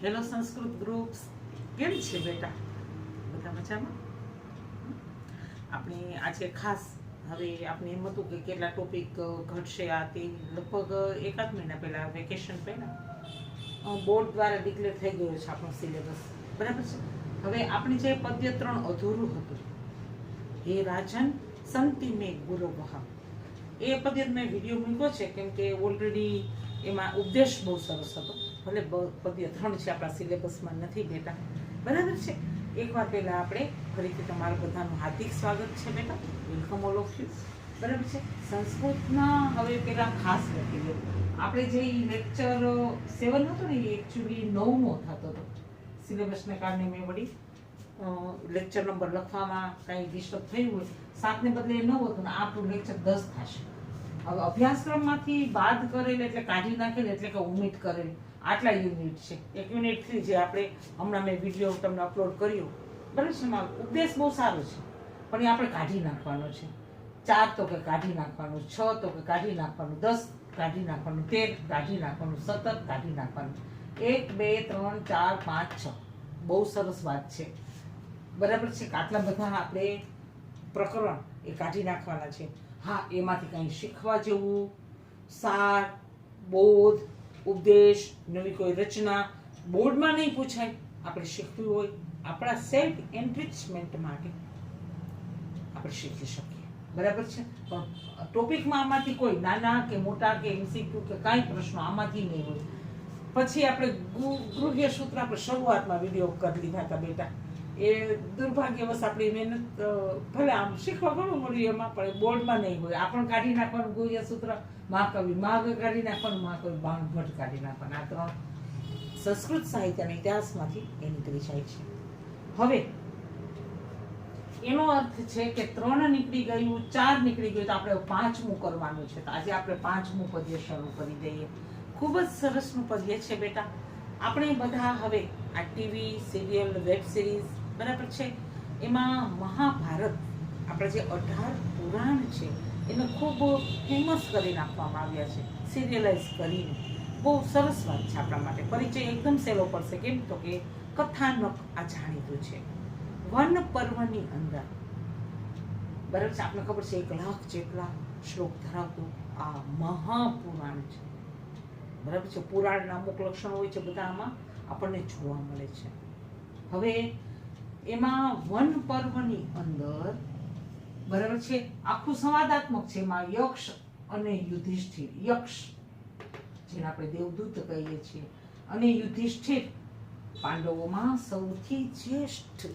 Hello Sanskrit groups, કેમ છે બેટા? બધા મજામાં? આપણે આજે ખાસ હવે આપણે એમ હતું કે કેટલા ટોપિક ઘટશે આ તે લગભગ એકાદ મહિના પહેલાં વેકેશન પહેલાં બોર્ડ દ્વારા ડિક્લેર થઈ ગયો છે આપણો સિલેબસ, બરાબર છે. હવે આપણે જે પદ્ય 3 અધૂરું હતું, હે રાજન સંતિ મેં ગુરુવહ, એ પદ્ય મેં વિડીયો મૂક્યો છે કેમ કે ઓલરેડી એમાં ઉપદેશ બહુ સરસ હતો. ભલે પદ્ય 3 છે, આપણા સિલેબસમાં નથી બેટા, બરાબર છે. એકવાર પહેલા આપણે ફરીથી તમારું બધાનું હાર્દિક સ્વાગત છે બેટા, વેલકમ ઓલ ઓફ યુ, બરાબર છે. સંસ્કૃતના હવે પહેલા ખાસ લખી લો, આપણે જે લેક્ચર 7 હતો ને એ એકચ્યુઅલી 9મો થતો હતો. સિલેબસને કારણે મેં વળી લેક્ચર નંબર લખવામાં કાંઈ ડિસ્ટર્બ થયું હોય, 7ને બદલે 9 હતું ને આપણું લેક્ચર 10 થશે. હવે અભ્યાસક્રમમાંથી બાદ કરેલ એટલે કાઢી નાખેલ એટલે કે ઉમિટ કરેલ આટલા યુનિટ છે. એક યુનિટથી જે આપણે હમણાં મેં વિડીયો તમને અપલોડ કર્યો, બરાબર છે. એમાં ઉપદેશ બહુ સારો છે પણ એ આપણે કાઢી નાખવાનો છે. 4 તો કે કાઢી નાખવાનું, 6 તો કે કાઢી નાખવાનું, 10 કાઢી નાખવાનું, 13 કાઢી નાખવાનું, 17 કાઢી નાખવાનું, 1 2 3 4 5 6. બહુ સરસ વાત છે, બરાબર છે. આટલા બધા આપણે પ્રકરણ એ કાઢી નાખવાના છે. હા, એમાંથી કંઈ શીખવા જેવું, સાર, બોધ, ઉપદેશ, નવી કોઈ રચના બોર્ડમાં નહીં પૂછાય, આપણે શીખવું હોય આપણા સેલ્ફ એન્રિચમેન્ટ માટે આપણે શીખી શકીએ, બરાબર છે. પણ ટોપિકમાં આમાંથી કોઈ નાના કે મોટા કે એમસીક્યુ કે કાંઈ પ્રશ્નો આમાંથી નહીં હોય. પછી આપણે ગૃહ્ય સૂત્ર આપણે શરૂઆતમાં વિડીયો કરી લીધા હતા બેટા, એ દુર્ભાગ્યવશ આપણી મહેનત ભલે આમ શીખવા ઘણું મળ્યું એમાં, પણ બોર્ડમાં નહીં હોય. આપણે કાઢી નાખવાનું ગૃહ્ય સૂત્ર, મહાકવિ મહાકવિ કાઢી નાખવાનું, મહાકવિ ભટ્ટ કાઢી નાખવાનું. આ 3 સંસ્કૃત સાહિત્યના ઇતિહાસમાંથી એ નીકળી જાય છે. હવે એનો અર્થ છે કે 3 નીકળી ગયું, 4 નીકળી ગયું, તો આપણે 5મું કરવાનું છે. તો આજે આપણે 5મું પદ્ય શરૂ કરી દઈએ. ખૂબ જ સરસનું પદ્ય છે બેટા. આપણે બધા હવે આ ટીવી સિરિયલ વેબ સિરીઝ, બરાબર છે, એમાં મહાભારત આપણા જે 18 પુરાણ છે એને ખૂબ ફેમસ કરી નાખવામાં આવ્યા છે, સિરિયલાઇઝ કરીને. બહુ સરસ વાત છે આપણા માટે. પરિચય એકદમ સહેલો પડશે, કેમ તો કે કથાનક આ જાણીતું છે. વન પર્વની અંદર, બરાબર છે, આપણે ખબર છે 1 લાખ જેટલા શ્લોક ધરાવતું આ મહાપુરાણ છે, બરાબર છે. પુરાણના અમુક લક્ષણો હોય છે, બધા આમાં આપણને જોવા મળે છે. હવે એમાં વન પર્વની અંદર, બરાબર છે, આખું સંવાદાત્મક છે. એમાં યક્ષ અને યુધિષ્ઠિર, યક્ષ જેને આપણે દેવદૂત કહીએ છીએ, અને યુધિષ્ઠિર પાંડવોમાં સૌથી જ્યેષ્ઠ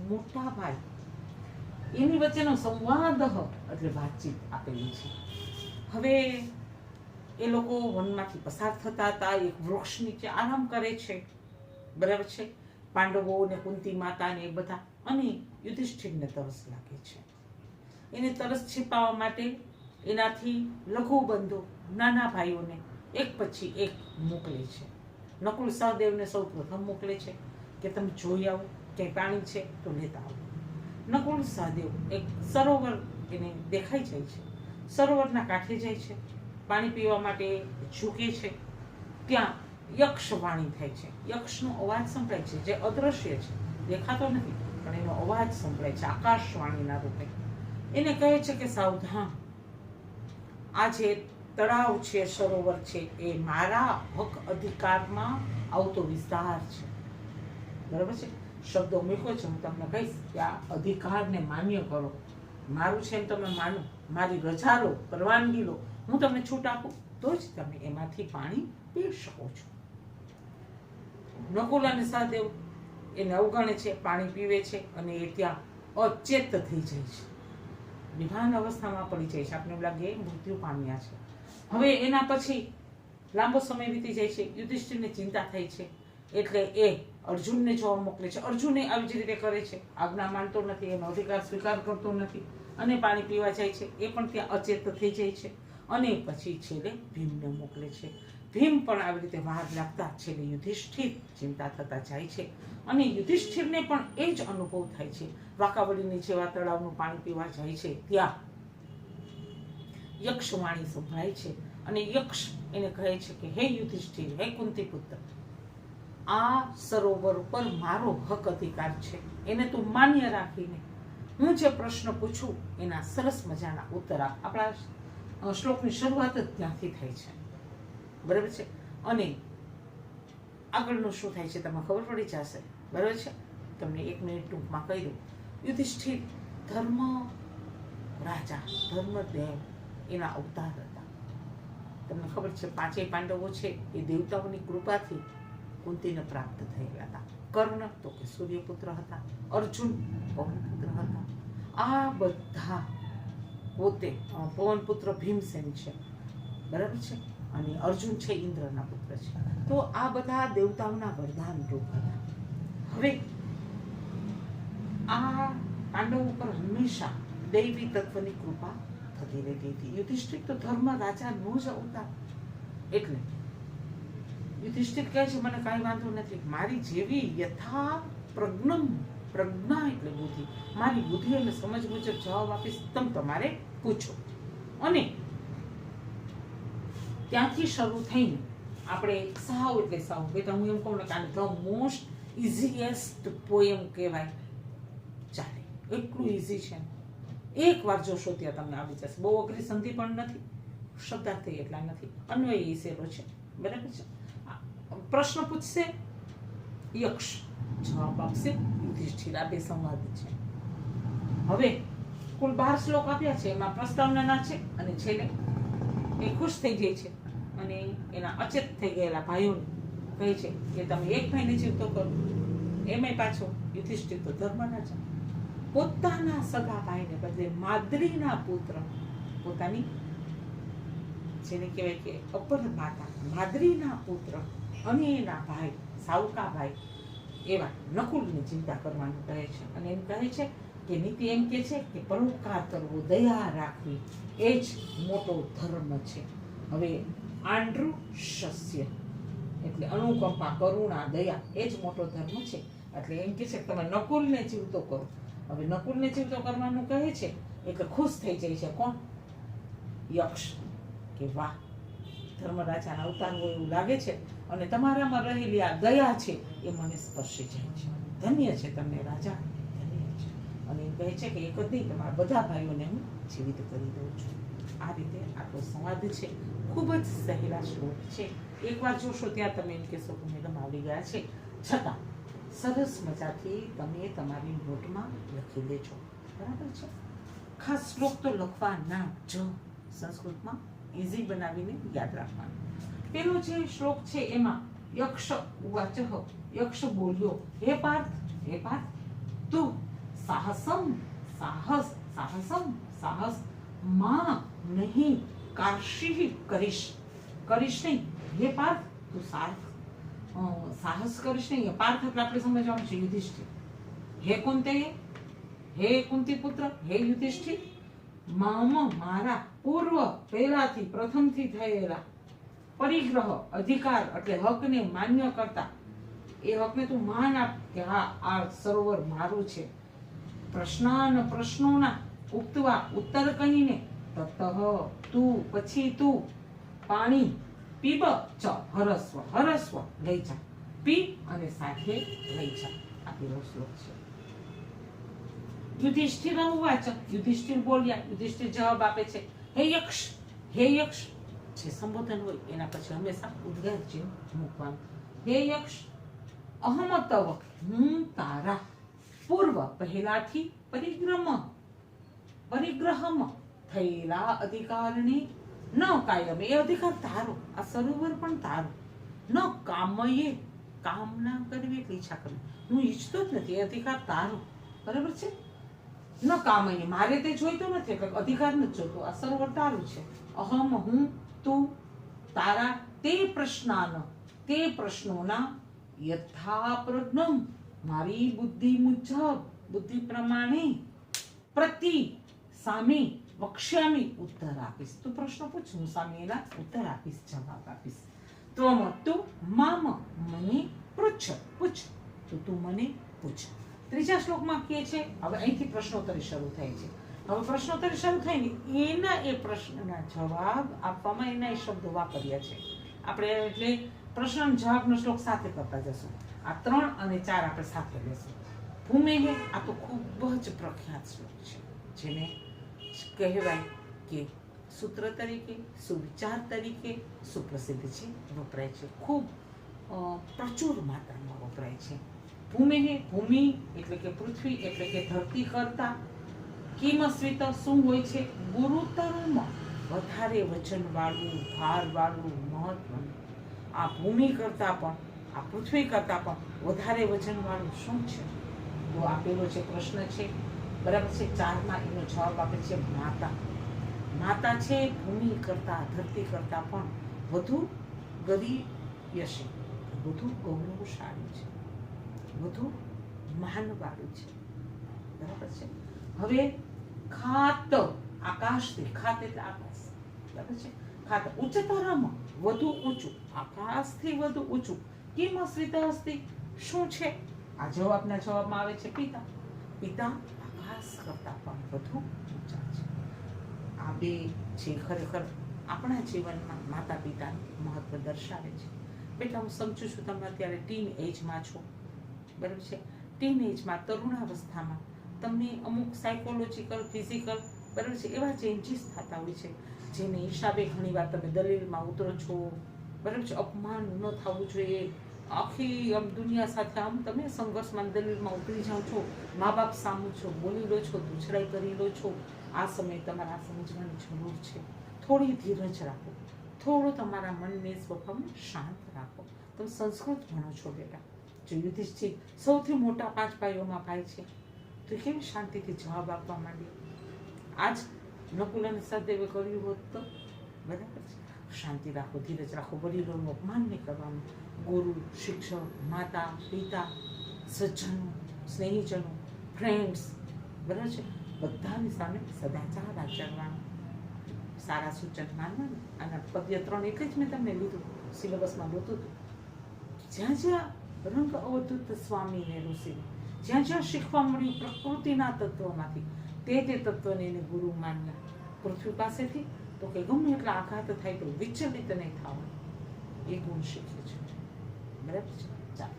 મોટા ભાઈ, એની વચ્ચેનો સંવાદ એટલે વાતચીત આપેલી છે. હવે એ લોકો વનમાંથી પસાર થતા હતા, એક વૃક્ષ નીચે આરામ કરે છે, બરાબર છે. પાંડવો ને કુંતી માતા ને એ બધા, અને યુધિષ્ઠિરને તરસ લાગે છે. એને તરસ छिपाવવા માટે એનાથી લઘુ બંધુ નાના ભાઈઓને એક પછી એક મોકલે છે. નકુલ સહદેવને સૌ પ્રથમ મોકલે છે કે તમે જોઈ આવો, ક્યાંય પાણી છે તો લેતા આવો. નકુલ સહદેવ એક સરોવર એને દેખાઈ જાય છે, સરોવરના કાંઠે જાય છે, પાણી પીવા માટે ઝૂકે છે. ત્યાં યક્ષવાણી થાય છે, યક્ષનો અવાજ સંભળાય છે, જે અદ્રશ્ય છે, દેખાતો નથી, પણ એનો અવાજ સંભળાય છે આકાશવાણીના રૂપે. એને કહે છે કે સાવધાન, આ જે તળાવ છે, સરોવર છે, એ મારા હક અધિકારમાં આવતો વિસ્તાર છે, બરાબર છે. શબ્દો મૂક્યો છે, હું તમને કહીશ કે આ અધિકારને માન્ય કરો, મારું છે એમ તમે માનો, મારી રજા લો, પરવાનગી લો, હું તમને છૂટ આપું તો જ તમે એમાંથી પાણી પી શકો છો. નકુલ અને સહદેવ એને અવગણે છે, પાણી પીવે છે, અને એ ત્યાં અચેત થઈ જાય છે, વિભાન અવસ્થામાં પડી જાય છે. આપણે એમ લાગે મૃત્યુ પામ્યા છે. હવે એના પછી લાંબો સમય વીતી જાય છે, યુધિષ્ઠિરને ચિંતા થઈ છે, એટલે એ અર્જુનને જોવા મોકલે છે. અર્જુને આવી જ રીતે કરે છે, આજ્ઞા માનતો નથી, એનો અધિકાર સ્વીકાર કરતો નથી, અને પાણી પીવા જાય છે. એ પણ ત્યાં અચેત થઈ જાય છે. અને પછી છેલ્લે ભીમને મોકલે છે. ભીમ પણ આવી રીતે વાર લાગતા છેલ્લે યુધિષ્ઠિર ચિંતા થતા જાય છે. અને યુધિષ્ઠિરને પણ એ જ અનુભવ થાય છે. વાંકાવળીની જેવા તળાવનું પાણી પીવા જાય છે, ત્યાં યક્ષવાણી સંભળાય છે, અને યક્ષ એને કહે છે કે હે યુધિષ્ઠિર, હે કુંતી પુત્ર, આ સરોવર ઉપર મારો હક અધિકાર છે, એને તું માન્ય રાખીને હું જે પ્રશ્ન પૂછું એના સરસ મજાના ઉત્તર આપ. આપણા શ્લોકની શરૂઆત જ ત્યાંથી થાય છે, બરાબર છે. અને આગળનું શું થાય છે તમને ખબર પડી જશે, બરાબર છે. તમને 1 મિનિટ ટૂંકમાં કહી દઉં. યુધિષ્ઠિર ધર્મ રાજા, ધર્મદેવ એના અવતાર હતા. તમને ખબર છે 5 પાંડવો છે એ દેવતાઓની કૃપાથી કુંતીને પ્રાપ્ત થયેલા હતા. કર્ણ તો કે સૂર્યપુત્ર હતા, અર્જુન પવનપુત્ર હતા. આ બધા પોતે પવનપુત્ર ભીમસેન છે, બરાબર છે, અને અર્જુન છે ઇન્દ્રના પુત્ર છે. તો આ બધા દેવતાઓના વરદાન રૂપ હતા. હવે આ પાંડવો ઉપર હંમેશા દૈવી તત્વની કૃપા થતી રહેતી હતી. યુધિષ્ઠિર તો ધર્મ રાજાનો જ અવતાર. એટલે યુધિષ્ઠિર કહે છે મને કાંઈ વાંધો નથી, મારી જેવી યથા પ્રજ્ઞા એટલે બુદ્ધિ, મારી બુદ્ધિ અને સમજ મુજબ જવાબ આપીશ, તમે તમારે પૂછો. અને ત્યાંથી શરૂ થઈને આપણે સાવ એટલે સાવ બેટા હું એમ કહું ને કે ધ મોસ્ટ ઇઝીએસ્ટ પોએમ કહેવાય, ચાલે એટલું ઇઝી છે. એકવાર જોશો ત્યાં તમને આવી જશે. બહુ અઘરી સંધિ પણ નથી, શબ્દાર્થ એટલા નથી, અન્વય ઈસેરો છે, બરાબર છે. પ્રશ્ન પૂછશે યક્ષ, જવાબ આપશે યુધિષ્ઠિર. આ બે સંવાદ છે. હવે કુલ 12 શ્લોક આપ્યા છે, એમાં પ્રસ્તાવના છે અને છેલ્લે એ ખુશ થઈ જાય છે અને એના અચેત થઈ ગયેલા ભાઈઓને કહે છે કે તમે એક ભાઈને જીવતો કરો. એમાંય પાછો યુધિષ્ઠિર તો ધર્મના છે, પોતાના સગા ભાઈને બદલે માદ્રીના પુત્ર, પોતાની જેને કહેવાય કે અપર માતા માદ્રીના પુત્ર અને એના ભાઈ સાવકા ભાઈ એવા નકુલની ચિંતા કરવાનું કહે છે. અને એમ કહે છે કે નીતિ એમ કે છે કે પરોપકાર કરવો, દયા રાખવી એ જ મોટો ધર્મ છે. હવે આંડ્રુ શસ્ય એટલે અનુકંપા, કરુણા, દયા એ જ મોટો ધર્મ છે. એટલે એમ કે છે કે તમે નકુલને જીવતો કરો. હવે નકુલને જીવતો કરવાનું કહે છે એટલે ખુશ થઈ જાય છે કોણ? યક્ષ, કે વાહ ધર્મરાજાના અવતાર હોય એવું લાગે છે અને તમારામાં રહેલી આ દયા છે એ મને સ્પર્શી જાય છે. ધન્ય છે તમને રાજા, ધન્ય છે. અને એમ કહે છે કે એક જ નહીં, તમારા બધા ભાઈઓને હું જીવિત કરી દઉં છું. આ રીતે આટલો સંવાદ છે. ખૂબ જ સહેલા શ્લોક છે. એકવાર જોશો ત્યાં તમે એમ કહેશો કે મેડમ આવડી ગયા છે, છતાં સરસ મજાથી તમે તમારી નોટમાં લખી લેજો, બરાબર છે. ખાસ શ્લોક તો લખવાના જ, સંસ્કૃતમાં ઇઝી બનાવીને યાદ રાખવાનું. પેલો જે શ્લોક છે એમાં યક્ષ ઉવાચ, યક્ષ બોલ્યો, હે પાર્થ, હે પાર્થ, તું સાહસમ માં નહીં કાશી કરીશ નહીં. હે પાર્થ, તું સાહસ કરીશ નહીં. પાર્થ એટલે આપણે સમજવાનું છે યુધિષ્ઠિર. હે કુંતે, હે કુંતી પુત્ર, હે યુધિષ્ઠિર, મારા પૂર્વ પહેલાથી પ્રથમથી થયેલા પરિગ્રહ અધિકાર એટલે હકને માન્ય કરતા એ હકને તું માન આપ કે હા આ સરોવર મારું છે. પ્રશ્નોના ઉક્તવા ઉત્તર કહીને તતઃ તું પછી તું પાણી પીબ ચ હરસ્વ લઈ જા, પી અને સાથે લઈ જા. આ પેલો શ્લોક છે. યુધિષ્ઠિર ઉવાચ, યુધિષ્ઠિર બોલ્યા. યુધિષ્ઠિર જવાબ આપે છે, હે યક્ષ, હે યક્ષ. જે સંબોધન હોય એના પછી હંમેશા ઉદ્ગાર ચિહ્ન મૂકવાનું. હે યક્ષ, અહમ તવ, હું તારા પૂર્વ પહેલાથી પરિગ્રહમ થયેલા અધિકારને ન કાયમે, એ અધિકાર તારો, આ સરોવર પણ તારો. ન કામયે, કામના કરવી એટલે ઈચ્છા કરવી, હું ઈચ્છતો જ નથી, એ અધિકાર તારો, બરાબર છે. ન કામયે, મારે તે જોઈતો નથી, એટલે અધિકાર નથી જોતો, આ સરોવર તારું છે. અહમ હું, તું, તારા તે પ્રશ્નોના યથા પ્રજ્ઞમ મારી બુદ્ધિ મુજબ, બુદ્ધિ પ્રમાણે પ્રતિ સામે વક્ષ્યામી ઉત્તર આપીશ. તું પ્રશ્ન પૂછ, હું સામે એના ઉત્તર આપીશ, જવાબ આપીશ. ત્વમ તું મામ, મને પૂછ, તો તું મને પૂછ. ત્રીજા શ્લોકમાં કહે છે, હવે અહીંથી પ્રશ્નોત્તરી શરૂ થાય છે. હવે પ્રશ્નોત્તરી શરૂ થાય ને એના એ પ્રશ્નના જવાબ આપવામાં એના એ શબ્દો વાપર્યા છે આપણે. એટલે પ્રશ્ન જવાબનો શ્લોક સાથે કરતા જશું. આ 3 અને 4 આપણે સાથે લેશું. ભૂમેહ આ તો ખૂબ જ પ્રખ્યાત શ્લોક છે, જેને કહેવાય કે સૂત્ર તરીકે, સુવિચાર તરીકે સુપ્રસિદ્ધ છે, વપરાય છે, ખૂબ પ્રચુર માત્રામાં વપરાય છે. ભૂમેહ ભૂમિ એટલે કે પૃથ્વી એટલે કે ધરતી કરતા, કિમસ્વિત શું હોય છે, ગુરુતરમ વધારે વજનવાળું, ભારવાળું, મહત્વનું. આ ભૂમિ કરતા પણ, આ પૃથ્વી કરતા પણ વધારે વજનવાળું શું છે? તો આપેલો જે પ્રશ્ન છે, બરાબર છે, 4માં એનો જવાબ આપે છે માતા. માતા છે ભૂમિ કરતા, ધરતી કરતા પણ વધુ ગરીયસી, વધુ ગૌરવશાળી છે, વધુ માનવાળું છે, બરાબર છે. હવે ખાત આકાશથી, ખાત એટલે આકાશ, બરાબર છે. ખાત ઉચ્ચતરમ વધુ ઊંચું, આકાશથી વધુ ઊંચું. કિમ અસ્વિત અસ્તિ શું છે? આ જવાબના જવાબમાં આવે છે પિતા. પિતા આકાશ કરતા પણ વધુ ઊંચા છે. આ બે છે ખરેખર આપણા જીવનમાં માતા પિતાનું મહત્વ દર્શાવે છે. બેટા હું સમજુ છું તમે અત્યારે ટીન એજમાં છો, બરાબર છે. ટીન એજમાં, તરુણાવસ્થામાં તમને અમુક સાયકોલોજીકલ, ફિઝિકલ, બરાબર છે, એવા ચેન્જીસ થતા હોય છે, જેને હિસાબે ઘણીવાર તમે દલીલમાં ઉતરો છો, બરાબર છે. અપમાન ન થવું જોઈએ, આખી આમ દુનિયા સાથે આમ તમે સંઘર્ષમાં, દલીલમાં ઉતરી જાઓ છો, મા બાપ સામું છો, બોલી લો છો, દુછડાઈ કરી લો છો. આ સમયે તમારે આ સમજવાની જરૂર છે. થોડી ધીરજ રાખો, થોડું તમારા મનને, સ્વભાવને શાંત રાખો. તમે સંસ્કૃત ભણો છો બેટા. જો યુધિષ્ઠિર સૌથી મોટા 5 ભાઈઓમાં ભાઈ છે, તો કેવી શાંતિથી જવાબ આપવા માંડી. આજ નકુલ અને સહદેવે કર્યું હોત તો, બરાબર છે. શાંતિ રાખો, ધીરજ રાખો, વડીલોનું અપમાન નહીં કરવાનું. ગુરુ, શિક્ષક, માતા, પિતા, સજ્જનો, સ્નેહીજનો, ફ્રેન્ડ્સ, બરાબર છે, બધાની સામે સદાચાર આચરવાનું, સારા સૂચન માનવાનું. અને પદ્ય 3 એટલે જ મેં તમને લીધું, સિલેબસમાં નહોતું. જ્યાં જ્યાં રંગ અવધૂત સ્વામીને ઋષિને, જ્યાં જ્યાં શીખવા મળ્યું પ્રકૃતિના તત્વમાંથી, તે તત્વને એને ગુરુ માન્યા. પૃથ્વી પાસેથી તો કે ગમે એટલા આઘાત થાય તો વિચલિત નહીં થવાનું, એ ગુણ શીખે છે, બરાબર છે. ચાલો,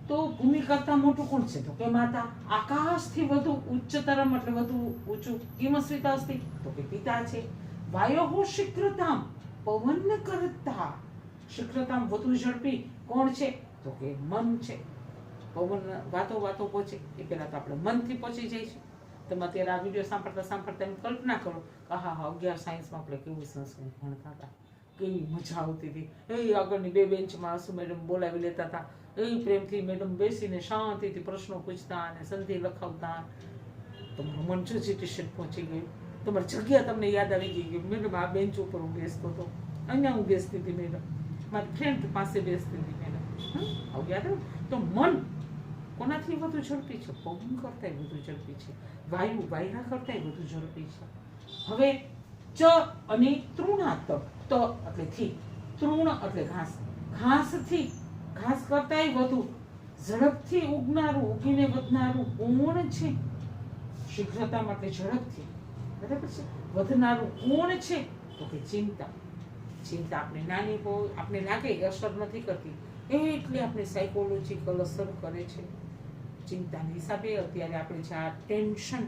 તો ભૂમિ કરતા મોટું કોણ છે? તો કે માતા. આકાશથી વધુ ઉચ્ચતરમ એટલે વધુ ઊંચું, કિમસ્વિત અસ્તિ તો કે પિતા છે. વાયો શીઘ્રતામ પવન કરતા, શીઘ્રતામ વધુ ઝડપી કોણ છે? તો કે મન છે. પવન વાતો વાતો પહોંચે એ પહેલા તો આપણે મનથી પહોંચી જાય છે. તમે અત્યારે આ વિડીયો સાંભળતા સાંભળતા એમ કલ્પના કરો કે હા 11 સાયન્સમાં આપણે કેવું સંસ્કૃત ભણતા હતા, કેવી મજા આવતી હતી. એ આગળની 2 બેન્ચમાં આસુ મેડમ બોલાવી લેતા હતા, એ પ્રેમથી મેડમ બેસીને શાંતિથી પ્રશ્નો પૂછતા અને સંધિ લખાવતા. તમારું મન જજીટેશન પહોંચી ગયું, તમારી જગ્યા તમને યાદ આવી ગઈ. મેડમ આ બેન્ચ ઉપર હું બેસતો હતો, અહીંયા હું બેસતી હતી મેડમ, મારી ફ્રેન્ડ પાસે બેસતી હતી મેડમ. આવું યાદ આવ્યું? તો મન કોનાથી વધુ ઝડપી છે? પવન કરતાંય વધુ ઝડપી છે, વાયુ વાયરા કરતાંય વધુ ઝડપી છે. હવે ચ અને તૃણાત, ત એટલે થી, તૃણ એટલે ઘાસ, ઘાસથી, ઘાસ કરતાંય વધુ ઝડપથી ઉગનારું, ઉગીને વધનારું કોણ છે? શીઘ્રતા માટે ઝડપથી, બરાબર છે, વધનારું કોણ છે? તો કે ચિંતા. ચિંતા આપણે નાની બહુ આપણે લાગે કે અસર નથી કરતી, એટલે આપણે સાયકોલોજીકલ અસર કરે છે. ચિંતાના હિસાબે અત્યારે આપણે જે આ ટેન્શન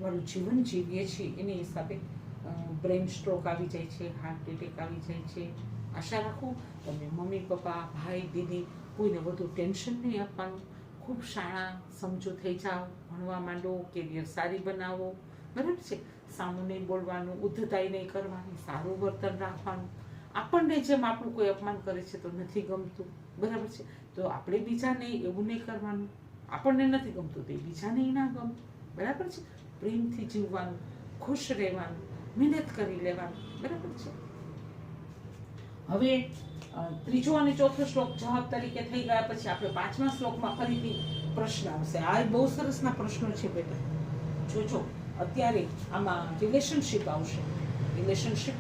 વાળું જીવન જીવીએ છીએ એની હિસાબે બ્રેન સ્ટ્રોક આવી જાય છે, હાર્ટ એટેક આવી જાય છે. આશા રાખું તમે મમ્મી પપ્પા, ભાઈ દીદી કોઈને વધુ ટેન્શન નહીં આપવાનું. ખૂબ શાળા સમજો થઈ જાઓ, ભણવા માંડો, કેરિયર સારી બનાવો, બરાબર છે. સામું નહીં બોલવાનું, ઉદ્ધતાઈ નહીં કરવાની, સારું વર્તન રાખવાનું. આપણને જેમ આપણું કોઈ અપમાન કરે છે તો નથી ગમતું, બરાબર છે, તો આપણે બીજાને એવું નહીં કરવાનું. આપણને નથી ગમતું તો એ બીજાને ના ગમે, બરાબર છે. પ્રેમથી જીવવાનું, ખુશ રહેવાનું, મહેનત કરી લેવાનું, બરાબર છે. હવે ત્રીજો અને ચોથો શ્લોક જવાબ તરીકે થઈ ગયા પછી આપણે 5મા શ્લોકમાં ફરીથી પ્રશ્ન આવશે. આ બહુ સરસના પ્રશ્નો છે બેટા, જોજો. અત્યારે આમાં રિલેશનશિપ આવશે, રિલેશનશિપ,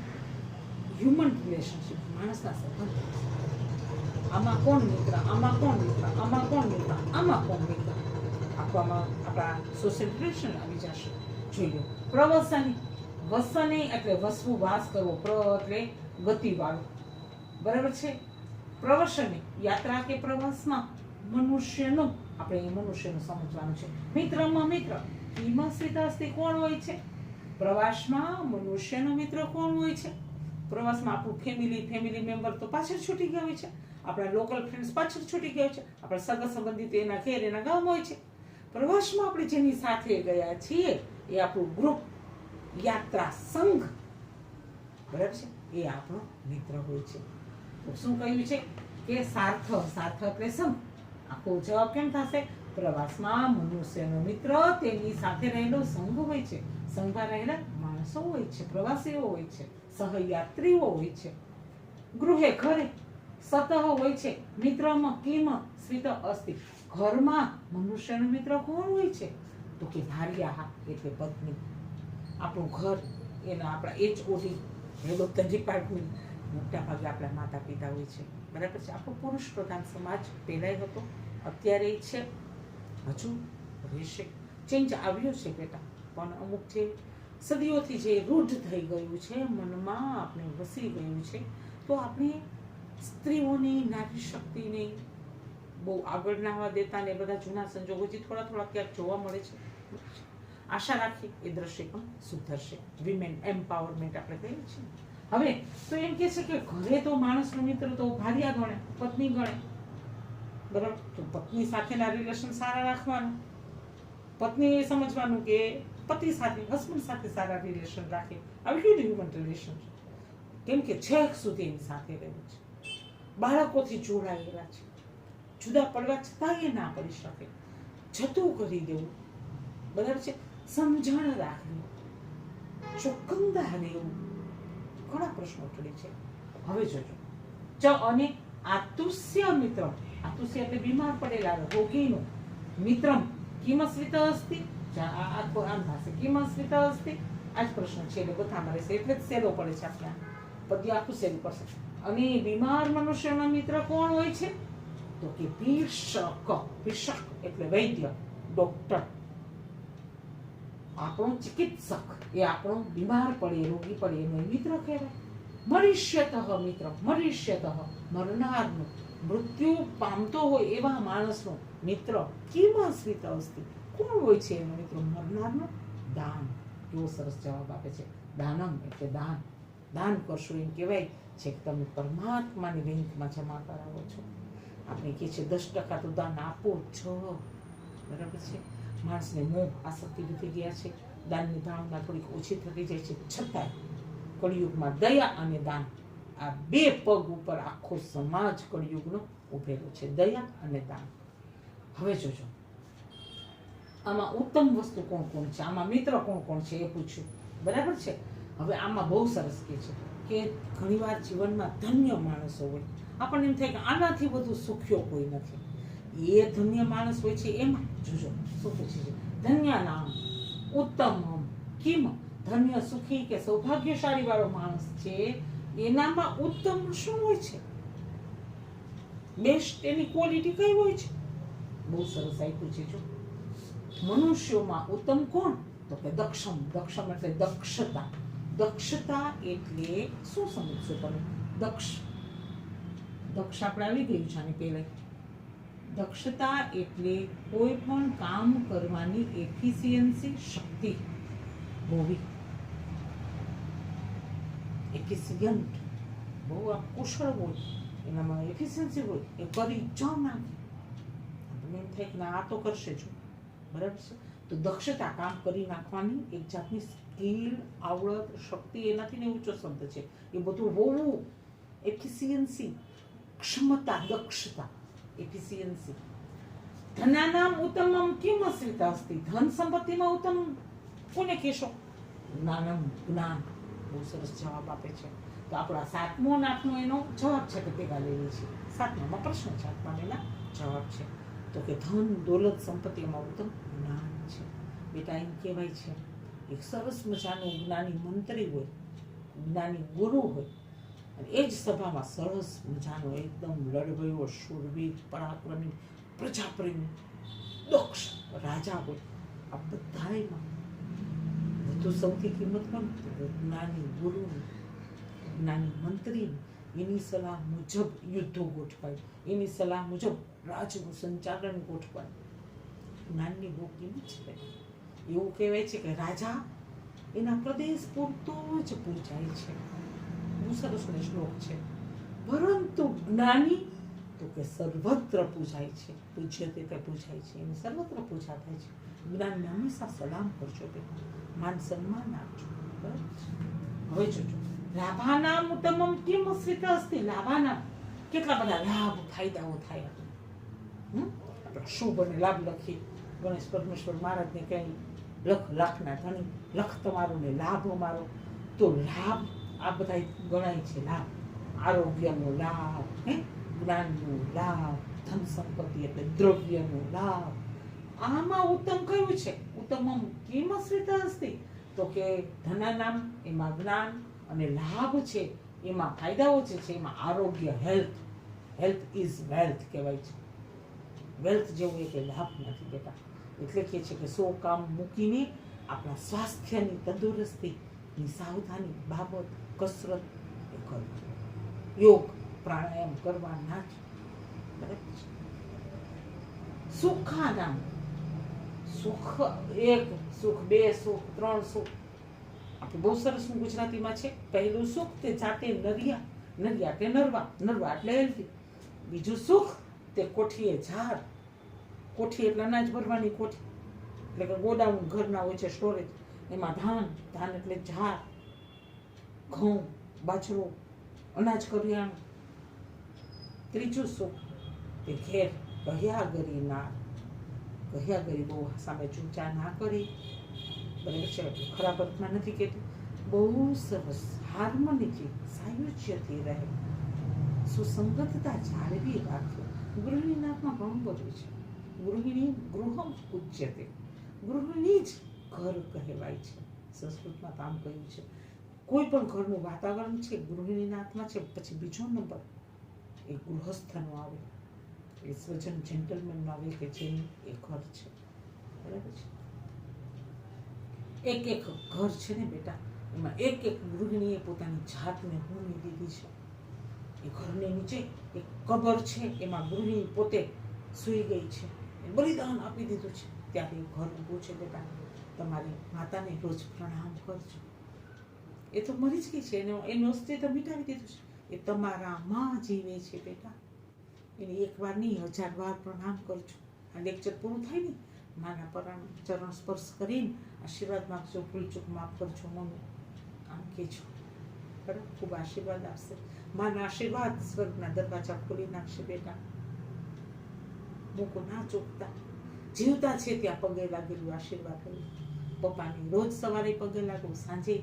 હ્યુમન રિલેશનશિપ, માણસના સંબંધ. આમાં કોણ મિત્ર, આમાં કોણ મિત્ર, આમાં કોણ મિત્ર, આમાં કોણ મિત્ર, આખવામાં આપણા સોશિયલ રિલેશન આવી જશે. જોઈ લો. પ્રવસની, વસને એટલે વસવું, વાસ કરવો, પ્ર એટલે ગતિવાળું, બરાબર છે. પ્રવાસની યાત્રા કે પ્રવાસમાં મનુષ્યનો, આપણે મનુષ્યનું સમજવાનું છે. મિત્રમાં મિત્ર કિમસ્વિત અસ્તિ કોણ હોય છે? પ્રવાસમાં મનુષ્યનો મિત્ર કોણ હોય છે? પ્રવાસમાં આપણું ફેમિલી મેમ્બર તો પાછળ છૂટી ગયા હોય છે, આપણા લોકલ ફ્રેન્ડ્સ પાછળ છૂટી ગયા હોય છે, આપણા સગા સંબંધિત એના ઘેર એના ગામ હોય છે. પ્રવાસમાં આપણે જેની સાથે ગયા છીએ એ આપણું ગ્રુપ, યાત્રા સંઘ, બરાબર છે, એ આપણો મિત્ર હોય છે. તો શું કહ્યું છે કે સાર્થ એટલે સંઘ. આખો જવાબ કેમ થશે? પ્રવાસમાં મનુષ્યનો મિત્ર તેની સાથે રહેલો સંઘ હોય છે. સંઘમાં રહેલા માણસો હોય છે, પ્રવાસીઓ હોય છે, સહયાત્રીઓ હોય છે. ગૃહે ઘરે સતઃ હોય છે, મિત્રમાં કિમ સ્વિત અસ્તિ. ઘરમાં મનુષ્યનો મિત્ર કોણ હોય છે? તો કે ભાર્યા એટલે પત્ની. આપણું ઘર એના આપણા HOD, head of the department, મોટા ભાગે આપણા માતા પિતા હોય છે, બરાબર છે. આપણો પુરુષ પ્રધાન સમાજ પહેલાંય હતો, અત્યારે છે, હજુ રહેશે. ચેન્જ આવ્યો છે બેટા, પણ અમુક જે સદીઓથી જે રૂઢ થઈ ગયું છે, મનમાં આપણે વસી ગયું છે, તો આપણે સ્ત્રીઓની નારી શક્તિને બહુ આગળ ના આવવા દેતા ને બધા જૂના સંજોગોથી થોડા ક્યાંક જોવા મળે છે. આશા રાખી એ દ્રશ્ય પણ સુધરશે. વિમેન એમ્પાવરમેન્ટ આપણે કહીએ છીએ. હવે તો એમ કહે છે કે ઘરે તો માણસનો મિત્ર તો ભાર્યા ગણે, પત્ની ગણે, બરાબર. તો પત્ની સાથેના રિલેશન સારા રાખવાનું, પત્નીએ સમજવાનું કે પતિ સાથે, હસબન્ડ સાથે સારા રિલેશન રાખે. આવી હ્યુમન રિલેશન, કેમ કે છેક સુધી એની સાથે રહેવું છે, બાળકોથી જોડાયેલા છે, જુદા પડવા છતાં એ ના પડી શકે, જતું કરી દેવું, બરાબર છે, સમજણ રાખવી, ચોકંદા રહેવું. ઘણા પ્રશ્નો ટળે છે. હવે જોજો, ચ અને આતુષ્ય મિત્ર, આતુષ્ય એટલે બીમાર પડેલા રોગીનું, મિત્રમ કિમસ્વિત અસ્તિ, આમ થશે કિમસ્વિત અસ્તિ. આ જ પ્રશ્ન છે એટલે બધામાં રહેશે, એટલે જ સહેલો પડે છે. આપણે પદ્ય આખું સહેલું પડશે. અને બીમાર મનુષ્યનો મિત્ર કોણ હોય છે? તો કે ભીષક એટલે વૈદ્ય, ડોક્ટર, આપણો ચિકિત્સક, એ આપણો બીમાર પડે, રોગી પડે એનો મિત્ર કહેવાય. મરિષ્યતઃ મિત્ર, મરિષ્યતઃ મરનારનો, મૃત્યુ પામતો હોય એવા માણસનો મિત્ર કિમસ્વિત અસ્તિ, કોણ હોય છે એનો મિત્ર? મરનારનો. દાન. કેવો સરસ જવાબ આપે છે. દાનમ એટલે દાન. દાન કરશો એમ કહેવાય છે કે તમે પરમાત્માની બેંકમાં જમા કરાવો છો. આપણે કહે છે 10% તો દાન આપો છો, બરાબર છે. માણસને મોહ આસક્તિ વધી ગયા છે, દાનની ભાવના થોડીક ઓછી થતી જાય છે, છતાં કળિયુગમાં દયા અને દાન, આ બે પગ ઉપર આખો સમાજ કળિયુગનો ઉભેલો છે, દયા અને દાન. હવે જોજો, આમાં ઉત્તમ વસ્તુ કોણ કોણ છે, આમાં મિત્ર કોણ કોણ છે એ પૂછ્યું, બરાબર છે. હવે આમાં બહુ સરસ કહે છે કે ઘણીવાર જીવનમાં ધન્ય માણસો હોય, આપણને એમ થાય કે આનાથી વધુ સુખ્યો કોઈ નથી. એ ધન્ય માણસ હોય છે એમાં જોજો શું પૂછે છે, ધન્ય નામ ઉત્તમ કિમ, ધન્ય સુખી કે સૌભાગ્યશાળી વાળો માણસ છે એનામાં ઉત્તમ શું હોય છે? બેસ્ટ એની ક્વોલિટી કઈ હોય છે? બહુ સરસ આપ્યું છે. જો મનુષ્યોમાં ઉત્તમ કોણ? તો કે દક્ષમ. દક્ષમ એટલે દક્ષતા. દક્ષતા એટલે શું સમજશો તમે? દક્ષ આપણે આવી ગયું છે આની પહેલા. દક્ષતા એટલે કોઈ પણ કામ કરવાની એફિશિયન્સી, શક્તિ હોવી. એફિશિયન્ટ, બહુ કુશળ હોય, એનામાં એફિશિયન્સી હોય, એ કરી જ નાખે. તમને એમ થાય કે ના આ તો કરશે જો, બરાબર છે. તો દક્ષતા, કામ કરી નાખવાની એક જાતની સ્કિલ, આવડત, શક્તિ, એનાથી ને ઊંચો શબ્દ છે. એ બધું હોવું, એફિશિયન્સી, ક્ષમતા, દક્ષતા, એફિશિયન્સી. ધનાનામ ઉત્તમમ કિમસ્વિત અસ્તિ, ધન સંપત્તિમાં ઉત્તમ કોને કહેશો? જ્ઞાનમ, જ્ઞાન. બહુ સરસ જવાબ આપે છે. તો આપણા 7મો અને 8મો એનો જવાબ છે કે ભેગા લેવી છે. 7મામાં પ્રશ્ન છે, 8મામાં એના જવાબ છે. તો કે ધન, દોલત, સંપત્તિમાં ઉત્તમ જ્ઞાન છે. બેટા એમ કહેવાય છે એક સરસ મજાનું જ્ઞાની મંત્રી હોય, જ્ઞાની ગુરુ હોય, અને એ જ સભામાં સરસ મજાનો એકદમ લડવૈયો, શૂરવીર, પરાક્રમી, પ્રજાપ્રેમી, દક્ષ રાજા હોય. આ બધાયમાં વધુ સૌથી કિંમત કોણ? જ્ઞાની ગુરુની, જ્ઞાની મંત્રીની, એની સલાહ મુજબ યુદ્ધો ગોઠવાય, એની સલાહ મુજબ રાજનું સંચાલન ગોઠવાય. જ્ઞાનની બહુ કિંમત છે. એવું કહેવાય છે કે રાજા એના પ્રદેશ પૂરતો જ પૂજાય છે. બહુ સરસ શ્લોક છે. પરંતુ જ્ઞાની તો કે સર્વત્ર પૂજાય છે. પૂજ્ય તે પૂજાય છે, એની સર્વત્ર પૂજા થાય છે. જ્ઞાનને હંમેશા સલામ કરજો બેટા, માન સન્માન આપજો. હવે જોજો, લાભાનામ ઉત્તમમ કિમ અસ્મિત અસ્તિ. લાભાનામ કેટલા બધા લાભ ફાયદાઓ થાય. આપણે શુભ અને લાભ લખી ગણેશ પરમેશ્વર મહારાજને કઈ લખ લાખના ધણી, લખ તમારો ને લાભ અમારો. તો લાભ આ બધા ગણાય છે. લાભ, આરોગ્યનો લાભ, જ્ઞાનનો લાભ, ધન સંપત્તિ એટલે દ્રવ્યનો લાભ. આમાં ઉત્તમ કયું છે? ઉત્તમમ કિમ અસ્મિત અસ્તિ. તો કે ધનાનામ એમાં જ્ઞાન, અને લાભ છે એમાં ફાયદાઓ છે એમાં આરોગ્ય, હેલ્થ. હેલ્થ ઇઝ વેલ્થ કહેવાય છે. વેલ્થ જેવું એક લાભ નથી બેટા. એટલે કહે છે કે 100 કામ મૂકીને આપણા સ્વાસ્થ્યની તંદુરસ્તીની સાવધાની બાબત કસરત એ કરવી. યોગ પ્રાણાયામ કરવાના જ. બરાબર છે. સુખાનામ, સુખ 1, સુખ 2, સુખ 3, સુખ. આપણે બહુ સરસ ગુજરાતીમાં છે. પહેલું સુખ તે જાતે નરિયા, નરિયા એટલે નરવા, નરવા એટલે હેલ્થી. બીજું સુખ તે કોઠીએ ઝાડ, કોઠી એટલે અનાજ ભરવાની કોઠી, એટલે કે ગોડાઉન ઘરના હોય છે, સ્ટોરેજ. એમાં ધાન, ધાન એટલે ઝાડ, ઘઉં, બાજરો, અનાજ કરિયાણું. ત્રીજું સુખ તે ઘેર, કહ્યા ગરી ના. કહ્યા ગરી બહુ સામે ચૂંચા ના કરી. બરાબર છે, ખરાબ અર્થમાં નથી કહેતી. બહુ સરસ હાર્મોનીથી, સાયુજ્યથી રહે, સુસંગતતા જાળવી રાખે. ગૃહિણીના હાથમાં ઘણું બધું છે. ગૃહિણી ગૃહમ ઉચ્યતે, ગૃહિણી જ ઘર કહેવાય છે. સંસ્કૃતમાં કામ કહ્યું છે. કોઈ પણ ઘરનું વાતાવરણ છે ગૃહિણીના હાથમાં છે. પછી બીજો નંબર એ ગૃહસ્થનો આવે, એ સ્વજન જેન્ટલમેન આવે કે જેનું એ ઘર છે. બરાબર છે. એક એક ઘર છે ને બેટા, એમાં એક એક ગૃહિણીએ પોતાની જાતને હોમી દીધી છે. એ ઘરને નીચે એક કબર છે, એમાં ગૃહિણી પોતે સૂઈ ગઈ છે, બલિદાન આપી દીધું છે. ત્યારે એ ઘર ઊભું છે. બેટા તમારી માતાને રોજ પ્રણામ કરજો. એ તો મરી જ ગઈ છે, એનું અસ્તિત્વ મિટાવી દીધું છે. એ તમારામાં જીવે છે બેટા. એને 1 વાર નહીં 1000 વાર પ્રણામ કરજો. આ લેક્ચર પૂરું થાય ને, માના ચરણ સ્પર્શ કરીને આશીર્વાદ માગજો. ભૂલચૂક માફ કરજો મમ્મી, આમ કહેજો. બરાબર, ખૂબ આશીર્વાદ આપશે. માના આશીર્વાદ સ્વર્ગના દરવાજા ખોલી નાખશે બેટા. મૂકો ના ચૂકતા. જીવતા છે ત્યાં પગે લાગેલું આશીર્વાદ કર્યું. પપ્પાની રોજ સવારે પગે લાગો, સાંજે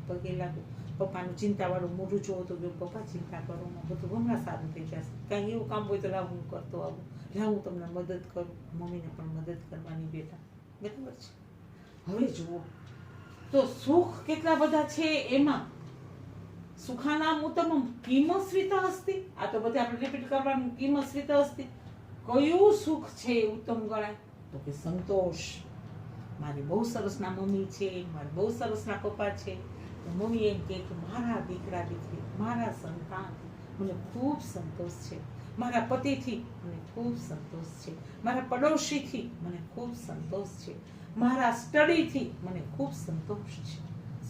પગે લાગો. પપ્પાનું ચિંતાવાળું મોઢું જોવો તો પપ્પા ચિંતા કરો, બધું હમણાં સારું થઈ જશે. કાંઈ એવું કામ હોય તો લાવ હું કરતો આવું, લાવ હું તમને મદદ કરું. મમ્મીને પણ મદદ કરવાની બેટા. બરાબર છે. હવે જુઓ તો સુખ કેટલા બધા છે. એમાં સુખાનામ ઉત્તમમ કિમસ્વિત અસ્તિ. આ તો બધે આપણે રિપીટ કરવાનું. કિમસ્વિત અસ્તિ. કયું સુખ છે એ ઉત્તમ ગણાય? તો કે સંતોષ. મારી બહુ સરસના મમ્મી છે, મારી બહુ સરસના પપ્પા છે. મમ્મી એમ કે મારા દીકરા દીકરી, મારા સંતાન, મને ખૂબ સંતોષ છે. મારા પતિથી મને ખૂબ સંતોષ છે. મારા પડોશીથી મને ખૂબ સંતોષ છે. મારા સ્ટડીથી મને ખૂબ સંતોષ છે.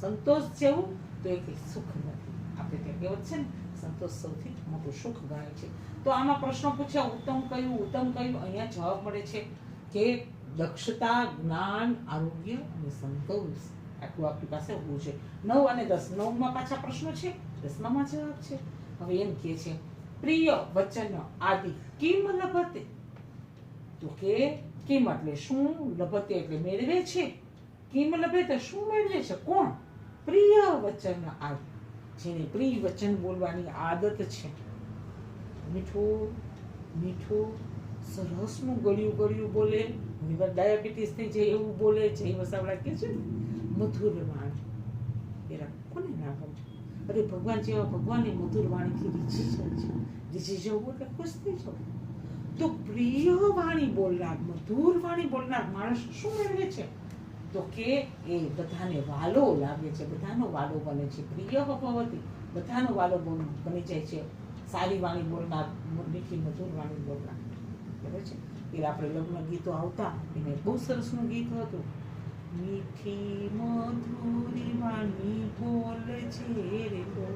સંતોષ જેવું તો એક સુખ નથી. આપણે ત્યાં કહેવત છે ને, સંતોષ સૌથી મોટું સુખ ગણાય છે. તો આમાં પ્રશ્ન પૂછ્યા ઉત્તમ કયું, ઉત્તમ કયું? અહીંયા જવાબ મળે છે કે દક્ષતા, જ્ઞાન, આરોગ્ય અને સંતોષ. આટલું આપણી પાસે હોવું છે. 9 અને 10, 9માં પાછા પ્રશ્નો છે, 10માં જવાબ છે. હવે એમ કહે છે પ્રિય વચન આદિ કિમ લભતે. તો કે કિમ એટલે શું, લભતે એટલે મેળવે છે. કિમ લભતે શું મેળવે છે? કોણ? પ્રિય વચન આદિ, જેને પ્રિય વચન બોલવાની આદત છે. મીઠું મીઠું સરસનું ગળ્યું ગળ્યું બોલે. ઘણી વાર ડાયાબિટીસ થઈ જાય એવું બોલે. જય વસાવડા કે છે મધુર વાણી. એરા કોને ના ગમે? અરે ભગવાન જેવા ભગવાનની મધુર વાણીથી રીઝી જાય છે. રીઝી જવું એટલે ખુશ થઈ જવું. તો પ્રિય વાણી બોલનાર, મધુર વાણી બોલનાર માણસ શું મેળવે છે? તો કે એ બધાને વાલો લાગે છે, બધાનો વાલો બને છે, પ્રિય ભવતી, બધાનો વાલો બની જાય છે, સારી વાણી બોલનાર, મીઠી મધુર વાણી બોલનાર. બરાબર છે. એટલે આપણે લગ્ન ગીતો આવતા, એને બહુ સરસનું ગીત હતું, મીઠી મધુરી વાણી બોલે છે રે લો.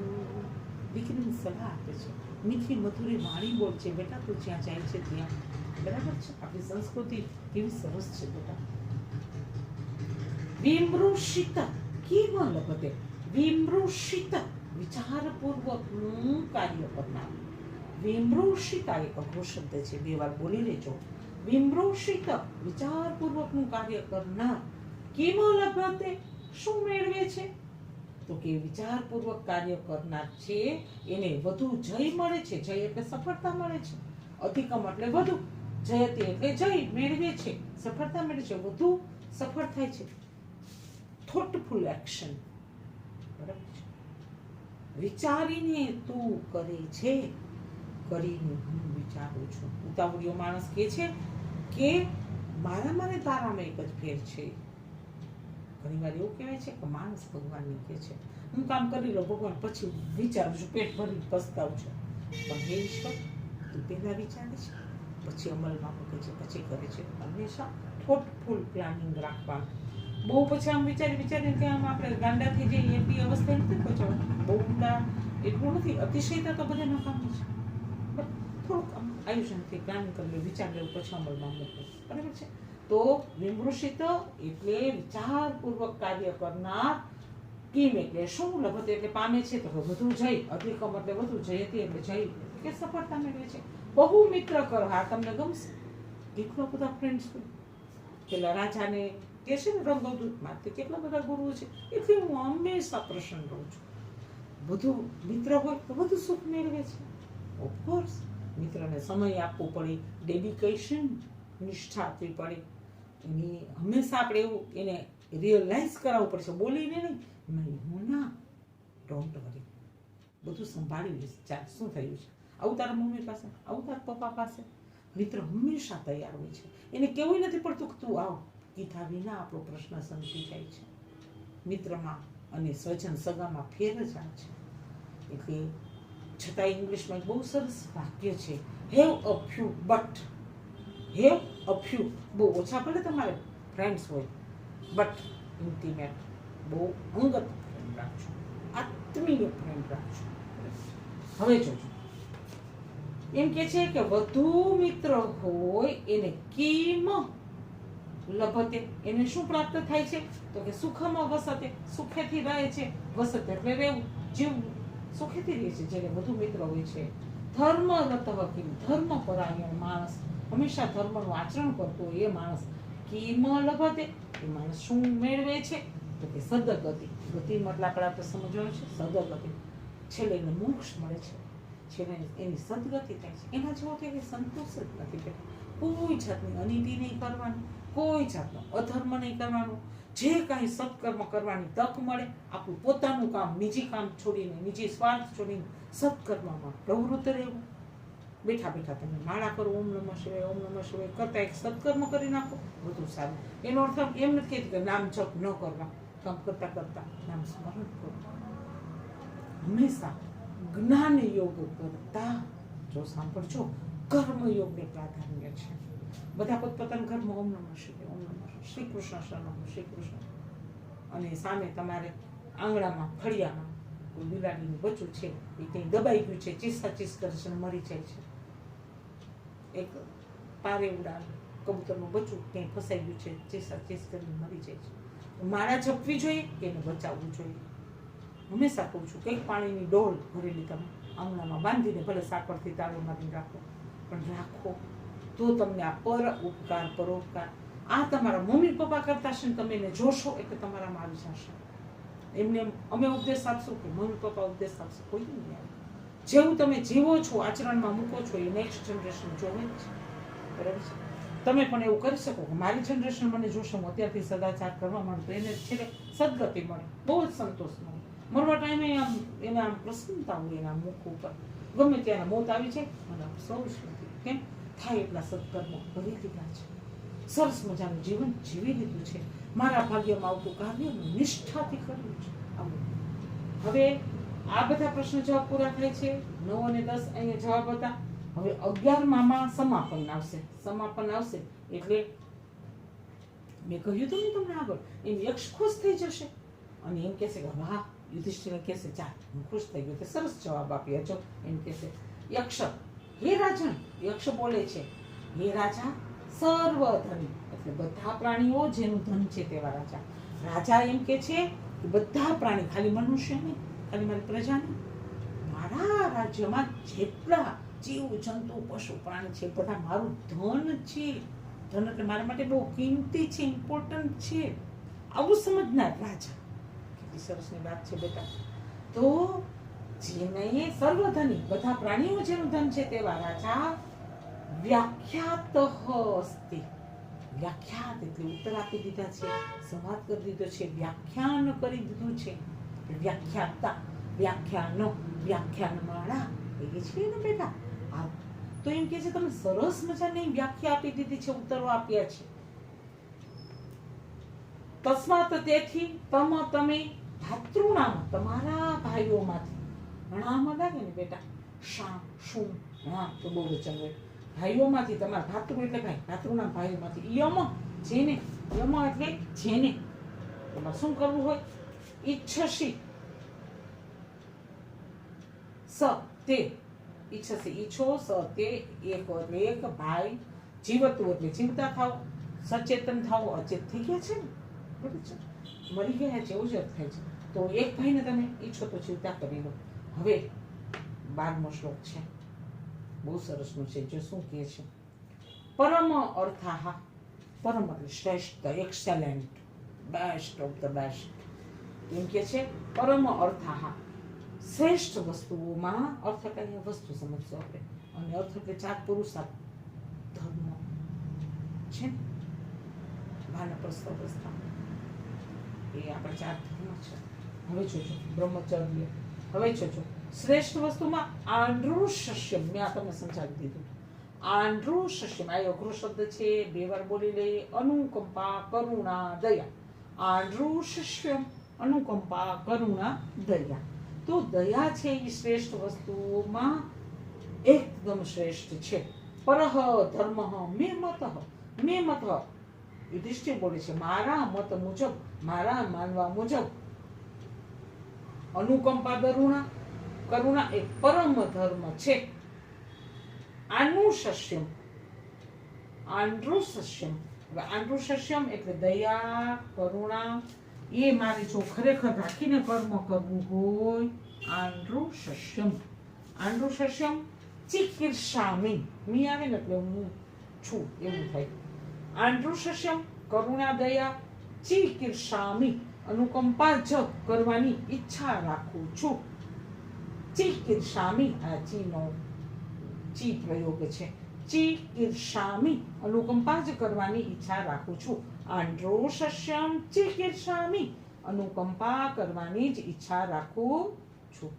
દીકરીને સલાહ આપે છે, મીઠી મધુરી વાણી બોલ છે બેટા, તું જ્યાં જાય છે ત્યાં. બરાબર છે. આપણી સંસ્કૃતિ કેવી સરસ છે બેટા. વિમૃષિત કેમ લભતે, વિમૃષિત વિચારપૂર્વકનું કાર્ય કરનાર. વિમૃષિત આ એક અઘરો શબ્દ છે, 2 વાર બોલી લેજો. વિમૃષિત વિચારપૂર્વકનું કાર્ય કરનાર. કેમ લભતે શું મેળવે છે? તો કે વિચારપૂર્વક કાર્ય કરનાર છે એને વધુ જય મળે છે. જય એટલે સફળતા મળે છે. અધિકમ એટલે વધુ, જયતે એટલે જય મેળવે છે, સફળતા મેળવે છે, વધુ સફળ થાય છે. Thoughtful action. બરાબર છે. વિચારીને તું કરે છે, કરીને હું વિચારું છું. ઉતાવળિયો માણસ કહે છે કે મારામાં ને તારામાં એક જ ફેર છે. ઘણી વાર એવું કહેવાય છે કે માણસ ભગવાનને કહે છે હું કામ કરી લઉં ભગવાન, પછી વિચારું છું, પેટ ભરી પસ્તાવું છું. પણ હે ઈશ્વર, તું પહેલા વિચારે છે, પછી અમલમાં મૂકે છે, પછી કરે છે. હંમેશા થોટફુલ પ્લાનિંગ રાખવાનું. બહુ પછી આમ વિચારીને કે આમ આપણે ગાંડા થઈ જઈએ એટલી અવસ્થા નથી પહોંચવાનું. બહુ ઊંડા એટલું નથી. અતિશયતા તો બધા નકામી છે. થોડુંક આમ આયુષ્યથી પ્લાનિંગ કરી લે, વિચાર લેવું, પછી અમલમાં મૂકવું. બરાબર છે. તો વિમૃષિત એટલે વિચારપૂર્વક કાર્ય કરનાર. કિમ એટલે શું? લભતે એટલે પામે છે, તો વધુ જય. અધિકમ એટલે વધુ, જયતી એટલે જય કે સફળતા મેળવે છે. બહુ મિત્ર કરો. હા, તમને ગમશે. કેટલા બધા ફ્રેન્ડ્સ હોય. પેલા રાજાને કે છે ને રંગદૂતમાં તે કેટલા બધા ગુરુઓ છે, એટલે હું હંમેશા પ્રસન્ન રહું છું. વધુ મિત્ર હોય તો વધુ સુખ મેળવે છે. ઓફકોર્સ મિત્રને સમય આપવો પડે, ડેડિકેશન, નિષ્ઠા આપવી પડે. એની હંમેશા આપણે એવું એને રિયલાઇઝ કરાવવું પડશે, બોલીને નહીં હું ના, ડોન્ટ વરી, બધું સંભાળી લઈશ. ચાલ, શું થયું છે? આવું તારા મમ્મી પાસે, આવું તારા પપ્પા પાસે. મિત્ર હંમેશા તૈયાર હોય છે. એને કેવું નથી પડતું કે તું આવ. કીધા વિના આપણો પ્રશ્ન સમજી જાય છે. મિત્રમાં અને સ્વજન સગામાં ફેર જ આ છે. એટલે છતાં ઇંગ્લિશમાં બહુ સરસ વાક્ય છે, have a few but. Have a few, બહુ ઓછા ભલે તમારે ફ્રેન્ડ્સ હોય, બટ ઇન્ટિમેટ, બહુ અંગત ફ્રેન્ડ રાખજો, આત્મીય ફ્રેન્ડ રાખજો. હવે જોજો, એમ કે છે કે વધુ મિત્ર હોય એને કિમ લભતે, એને શું પ્રાપ્ત થાય છે? તો કે સુખમાં વસતે, સુખેથી રહે છે. વસતે એટલે રહેવું, જીવવું, સુખેથી રહે છે જેને વધુ મિત્ર હોય છે. ધર્મ રતઃ, ધર્મ પરાયણ માણસ, હંમેશા ધર્મનું આચરણ કરતો હોય એ માણસ. કિમ લભતે, એ માણસ શું મેળવે છે? તો કે સદગતિ. ગતિ મતલબ આપણે તો સમજવાનું છે, સદગતિ. છેલ્લે એને મોક્ષ મળે છે, છેલ્લે એની સદગતિ થાય છે. એના જેવો કે સંતોષ જ નથી. કોઈ જાતની અનીતિ નહીં કરવાની, કોઈ જાતનો અધર્મ નહીં કરવાનું. જે કાંઈ સત્કર્મ કરવાની તક મળે, આપણું પોતાનું કામ, નિજી કામ છોડીને, નિજી સ્વાર્થ છોડીને સત્કર્મમાં પ્રવૃત્ત રહેવું. બેઠા બેઠા તમે માળા કરો, ઓમ નમઃ શિવાય, ઓમ નમઃ શિવાય કરતા એક સત્કર્મ કરી નાખો, વધુ સારું. એનો અર્થ એમ નથી કે નામ જપ ન કરવા, કામ કરતા કરતા નામ સ્મરણ કરો. હંમેશા જ્ઞાન યોગ કરતા, જો સાંભળજો, કર્મ યોગને પ્રાધાન્ય છે. બધા પોતપોતાના ઘરમાં ઓમ નમઃ શિવાય, ઓમ નમઃ શિવાય, શ્રી કૃષ્ણ શરણમ, શ્રી કૃષ્ણ. અને સામે તમારે આંગણામાં, ફળિયામાં કોઈ બિલાડીનું બચ્ચું છે, એ કંઈ દબાઈ ગયું છે, ચીસ કરે છે, મરી જાય છે. એક પારેવડા કબૂતરનું બચ્ચું ક્યાંય ફસાઈ ગયું છે, ચીસ કરીને મરી જાય છે. માળા જપવી જોઈએ કે એને બચાવવું જોઈએ? હંમેશા કહું છું, કંઈક પાણીની ડોલ ભરેલી તમે આંગણામાં બાંધીને ભલે સાકરથી તાળો મારીને રાખો, પણ રાખો તો તમને આ પરોપકાર આ તમારા મમ્મી પપ્પા કરતા છે ને તમે એને જોશો એટલે તમારામાં આવી જશે. એમને અમે ઉપદેશ આપશો કે મમ્મી પપ્પા ઉપદેશ આપશે, કોઈ નહીં આવે. જેવું તમે જીવો છો, આચરણમાં મૂકો છો, એ નેક્સ્ટ જનરેશન જોવે જ છે. બરાબર છે? તમે પણ એવું કરી શકો કે મારી જનરેશન મને જોશે, હું અત્યારથી સદાચાર કરવા માંડું, તો એને છેલ્લે સદગતિ મળે, બહુ જ સંતોષ મળે. મરવા ટાઈમે આમ એને આમ પ્રસન્નતા હોય એના મુખ ઉપર. ગમે ત્યાંના મોત આવી જાય, મને અફસોસ નથી. કેમ? થાય એટલા સત્કર્મો કરી લીધા છે. સરસ મજાનું જીવન જીવી લીધું છે. મારા ભાગ્યમાં આવતું કાર્ય નિષ્ઠાથી કર્યું છે. આવું. હવે આ બધા પ્રશ્ન જવાબ પૂરા થાય છે. 9 અને 10 અહીંયા જવાબ હતા. હવે 11માં સમાપન આવશે. સમાપન આવશે એટલે મેં કહ્યું હતું ને તમને આગળ, એમ યક્ષ ખુશ થઈ જશે અને એમ કહેશે કે વાહ, યુધિષ્ઠિર કહેશે ચાલ હું ખુશ થઈ ગયો, તે સરસ જવાબ આપ્યા છો. એમ કહેશે યક્ષ, હે રાજન, યક્ષ બોલે છે, હે રાજા સર્વધની, એટલે બધા પ્રાણીઓ જેનું ધન છે તેવા રાજા. રાજા એમ કે છે કે બધા પ્રાણી, ખાલી મનુષ્ય નહીં, ખાલી મારી પ્રજા નહીં, મારા રાજ્યમાં જેટલા જીવ જંતુ પશુ પ્રાણી છે બધા મારું ધન છે. ધન એટલે મારા માટે બહુ કિંમતી છે, ઇમ્પોર્ટન્ટ છે. આવું સમજનાર રાજા. કેટલી સરસની વાત છે બેટા. તો જેને સર્વધની, બધા પ્રાણીઓ જેનું ધન છે તેવા રાજા વ્યાખ્યાત અસ્તિ. વ્યાખ્યાત એટલે ઉત્તર આપી દીધા છે, સંવાદ કરી દીધો છે, વ્યાખ્યાન કરી દીધું છે. વ્યાખ્યાતા, વ્યાખ્યાનો, વ્યાખ્યાનમાળા એ છે ને બેટા. આ તો એમ કે છે તમે સરસ મજાની વ્યાખ્યા આપી દીધી છે, ઉત્તરો આપ્યા છે. તસ્માત તેથી તમે ભાતૃનામ, તમારા ભાઈઓમાંથી, ઘણામાં લાગે ને બેટા, શા શું હા તો બહુ વચન હોય. ભાઈઓમાંથી, તમારા ભાતૃ એટલે ભાઈ, ભાતૃનામ ભાઈઓમાંથી, યમ જેને, યમ એટલે જેને તમારે શું કરવું હોય, ઈચ્છસી સ તે, ઈચ્છસી ઈચ્છો, સ તે એક એટલે એક, ભાઈ જીવતું એટલે જીવતા થાવ, સચેતન થાવ, અચેત થઈ ગયા છે ને બરાબર છે, મરી ગયા છે એવું જ અર્થ થાય છે. તો એક ભાઈને તમે ઈચ્છો તો જીવતા કરી લો. હવે 12મો શ્લોક છે, બહુ સરસનું છે. જો શું કહે છે, પરમ અર્થાહ, પરમ એટલે શ્રેષ્ઠ, excellent, best of the best. એમ કે છે પરમ અર્થાહ, શ્રેષ્ઠ વસ્તુઓમાં, અર્થ એટલે વસ્તુ સમજશો આપણે, અને અર્થ એટલે 4 પુરુષાર્થ ધર્મ છે, વાનપ્રસ્થ અવસ્થા, એ આપણે 4 ધર્મ છે. હવે જોજો બ્રહ્મચર્ય. હવે જોજો શ્રેષ્ઠ વસ્તુમાં આંડ્રુષ્યમ, મેં આ તમને સમજાવી દીધું. આંડ્રુષ્યમ આ અઘરો શબ્દ છે, 2 વાર બોલી લઈએ. અનુકંપા, કરુણા, દયા. આંડ્રુષ્યમ, અનુકંપા, કરુણા, દયા. તો દયા છે એ શ્રેષ્ઠ વસ્તુઓમાં એકદમ શ્રેષ્ઠ છે. પરહ ધર્મ મે મત, મે મત, યુધિષ્ઠિર બોલે છે મારા મત મુજબ, મારા માનવા મુજબ અનુકંપા, કરુણા એ પરમ ધર્મ છે. આનુષસ્યમ, આંડ્રુષસ્યમ, આંડ્રુષસ્યમ એટલે દયા, કરુણા, એ મારે જો ખરેખર રાખીને કર્મ કરવું હોય, આંડ્રુષસ્યમ. આંડ્રુષસ્યમ ચિકિત્સામી, મી આવે ને એટલે હું છું એવું થાય. આંડ્રુષસ્યમ કરુણા, દયા, ચિકિત્સામી અનુકંપા જ કરવાની ઈચ્છા રાખું છું. ચિકિત્સામી, આ ચીનો ચી પ્રયોગ છે. ચિકિત્સામી અનુકંપા જ કરવાની ઈચ્છા રાખું છું. આંડ્રોષસ્યમ ચિકિત્સામી અનુકંપા કરવાની જ ઈચ્છા રાખું છું.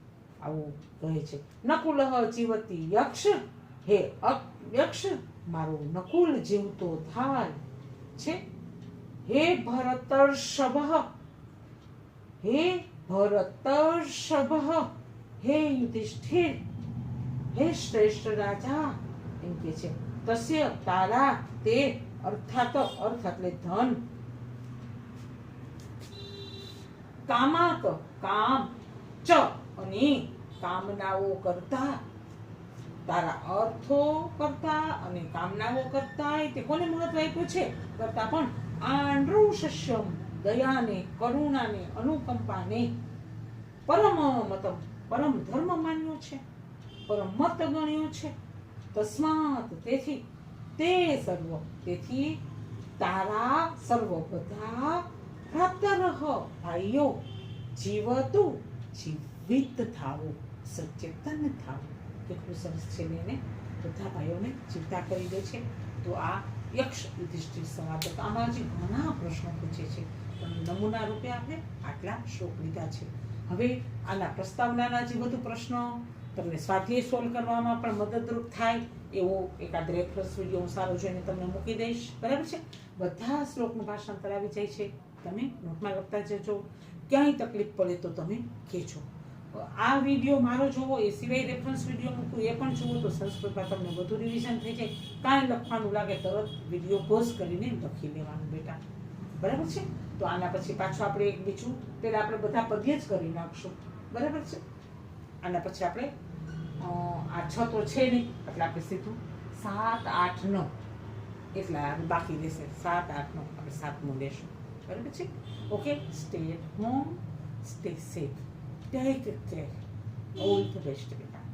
આવું કહે છે. નકુલઃ જીવતી યક્ષ, હે યક્ષ મારો નકુલ જીવતો થાય છે. હે ભરતર્ષભ, હે ભરતર્ષભ, હે યુધિષ્ઠિર, હે શ્રેષ્ઠ રાજા. એમ કે છે તસ્ય તારા, તે અર્થાત, અર્થ એટલે ધન, કામાત કામ, ચ અને કામનાઓ કરતા, તારા અર્થો કરતા અને કામનાઓ કરતા, તે કોને મહત્વ આપ્યું છે કરતા પણ આંડ્રુષસ્યમ દયાને, કરુણાને, અનુકંપાને પરમ મતમ, પરમ ધર્મ માન્યો છે, પરમ મત ગણ્યો છે. તસ્માત તેથી, તે સર્વ તેથી તારા સર્વ બધા પ્રાપ્તરહ ભાઈઓ જીવતું જીવિત થાવું, સચેતન થાવું. કેટલું સરસ છે ને, બધા ભાઈઓને જીવતા કરી દે છે. તો આ યક્ષ યુધિષ્ઠિર સંવાદ હતો. આમાં હજી ઘણા પ્રશ્નો પૂછે છે, પણ નમૂના રૂપે આપણે આટલા શ્લોક લીધા છે. હવે આના પ્રસ્તાવનાના જે વધુ પ્રશ્નો તમને સ્વાધ્યાય સોલ્વ કરવામાં પણ મદદરૂપ થાય એવો એકાદ રેફરન્સ વિડીયો હું સારો જોઈને તમને મૂકી દઈશ, બરાબર છે. બધા શ્લોકનું ભાષાંતર આવી જાય છે, તમે નોટમાં લખતા જજો. ક્યાંય તકલીફ પડે તો તમે કહેજો. આ વિડીયો મારો જોવો, એ સિવાય રેફરન્સ વિડીયો મૂકું એ પણ જુઓ તો સંસ્કૃતમાં તમને વધુ રિવિઝન થઈ જાય. કાંઈ લખવાનું લાગે તરત વિડીયો પોઝ કરીને લખી લેવાનું બેટા, બરાબર છે. તો આના પછી પાછું આપણે એક બીજું પહેલાં આપણે બધા પદ્ય જ કરી નાખશું, બરાબર છે. આના પછી આપણે આ 6 તો છે નહીં એટલે આપણે સીધું 7, 8, 9 એટલા બાકી રહેશે. 7, 8, 9 આપણે 7મું લેશું, બરાબર છે. Okay, stay at home, stay safe, take care, all the best બેટા.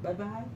Bye by.